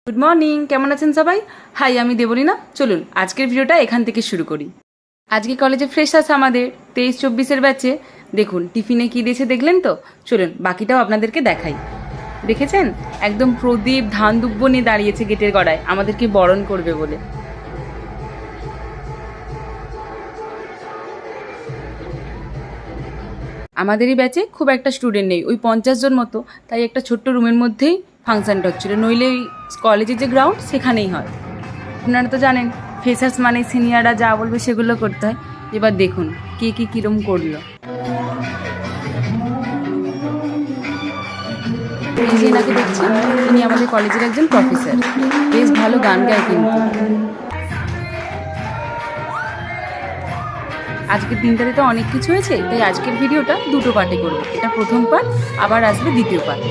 Good morning, কেমন আছেন সবাই? হাই, আমি দেবলীনা। চলুন আজকের ভিডিওটা এখান থেকে শুরু করি। আজকে কলেজে ফ্রেশার্স আমাদের 23-24 ব্যাচে। দেখুন টিফিনে কী দিয়েছে, দেখলেন তো? চলুন বাকিটাও আপনাদেরকে দেখাই। দেখেছেন, একদম প্রদীপ ধান দুব্য নিয়ে দাঁড়িয়েছে গেটের গড়ায় আমাদেরকে বরণ করবে বলে। আমাদেরই ব্যাচে খুব একটা স্টুডেন্ট নেই, ওই 50 জন মতো। তাই একটা ছোট্ট রুমের মধ্যেই ফাংশানটা হচ্ছিলো, নইলে ওই কলেজের যে গ্রাউন্ড সেখানেই হয়। আপনারা তো জানেন ফ্রেশার্স মানে সিনিয়ররা যা বলবে সেগুলো করতে হয়। এবার দেখুন কে কী কীরম করলো। এই যে এনাকে দেখছি, ইনি আমাদের কলেজের একজন প্রফেসর, বেশ ভালো গান গায় কিন্তু। আজকের দিনটাতে তো অনেক কিছু হয়েছে, তাই আজকের ভিডিওটা দুটো পার্টে করবো। এটা প্রথম পার্ট, আবার আসবে দ্বিতীয় পার্ট।